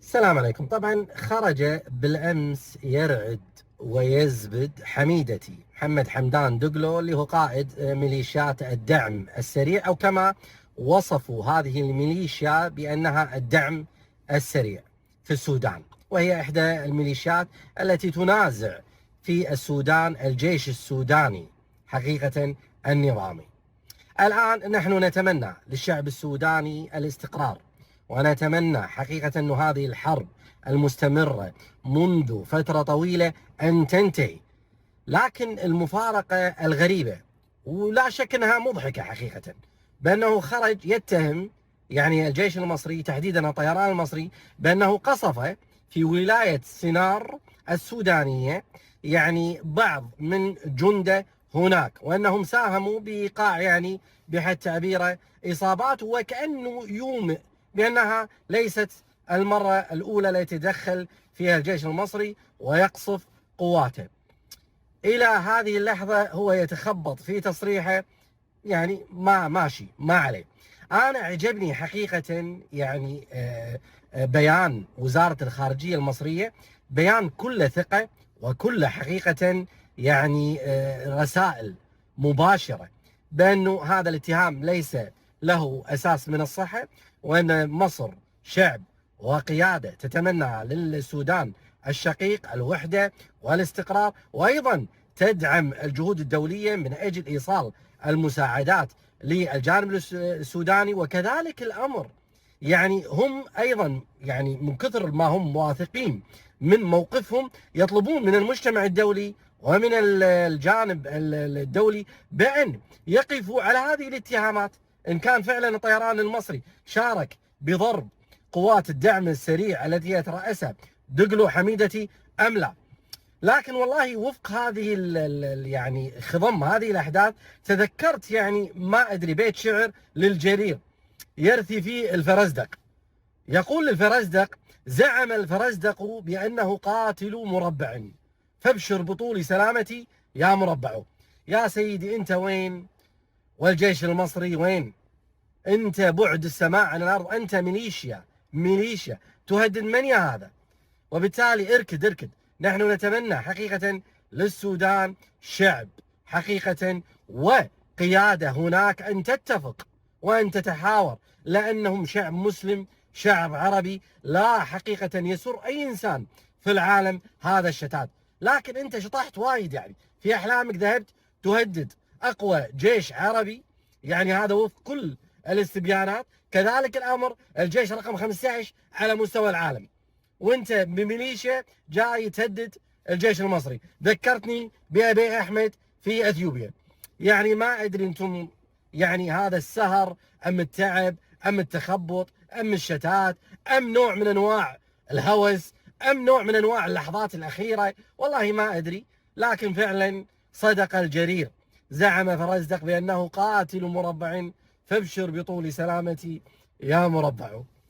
السلام عليكم. طبعا خرج بالأمس يرعد ويزبد حميدتي محمد حمدان دقلو اللي هو قائد ميليشيات الدعم السريع، أو كما وصفوا هذه الميليشيا بأنها الدعم السريع في السودان، وهي إحدى الميليشيات التي تنازع في السودان الجيش السوداني حقيقة النظامي. الآن نحن نتمنى للشعب السوداني الاستقرار، ونتمنى حقيقة أن هذه الحرب المستمرة منذ فترة طويلة أن تنتهي. لكن المفارقة الغريبة، ولا شك أنها مضحكة حقيقة، بأنه خرج يتهم الجيش المصري، تحديدا الطيران المصري، بأنه قصف في ولاية سينار السودانية بعض من جنده هناك، وأنهم ساهموا بإيقاع بحد تعبيره إصابات، وكأنه يومئ بأنها ليست المرة الأولى التي يتدخل فيها الجيش المصري ويقصف قواته. إلى هذه اللحظة هو يتخبط في تصريحه، ما ماشي ما عليه. أنا عجبني حقيقة بيان وزارة الخارجية المصرية، بيان كله ثقة وكله حقيقة رسائل مباشرة بأنه هذا الاتهام ليس له أساس من الصحة، وأن مصر شعب وقيادة تتمنى للسودان الشقيق الوحدة والاستقرار، وأيضا تدعم الجهود الدولية من أجل إيصال المساعدات للجانب السوداني. وكذلك الأمر هم أيضا من كثر ما هم واثقين من موقفهم يطلبون من المجتمع الدولي ومن الجانب الدولي بأن يقفوا على هذه الاتهامات، إن كان فعلا الطيران المصري شارك بضرب قوات الدعم السريع التي يترأسها دقلو حميدتي أم لا. لكن والله وفق هذه خضم هذه الأحداث تذكرت ما أدري بيت شعر للجرير يرثي فيه الفرزدق. يقول الفرزدق: زعم الفرزدق بأنه قاتل مربع، فابشر بطول سلامتي يا مربع. يا سيدي أنت وين؟ والجيش المصري وين؟ أنت بعد السماء عن الأرض، أنت ميليشيا تهدد من يا هذا؟ وبالتالي اركد. نحن نتمنى حقيقة للسودان شعب حقيقة وقيادة هناك أن تتفق وأن تتحاور، لأنهم شعب مسلم، شعب عربي، لا حقيقة يسر أي إنسان في العالم هذا الشتات. لكن أنت شطحت وايد، في أحلامك ذهبت تهدد أقوى جيش عربي، هذا وفق كل الاستبيانات. كذلك الأمر الجيش رقم 15 على مستوى العالم، وانت بميليشيا جاي تهدد الجيش المصري. ذكرتني بأبي أحمد في أثيوبيا. ما أدري أنتم هذا السهر أم التعب أم التخبط أم الشتات أم نوع من أنواع الهوس أم نوع من أنواع اللحظات الأخيرة، والله ما أدري. لكن فعلا صدق الجرير، زعم فرزدق بأنه قاتل مربع، فابشر بطول سلامتي يا مربع.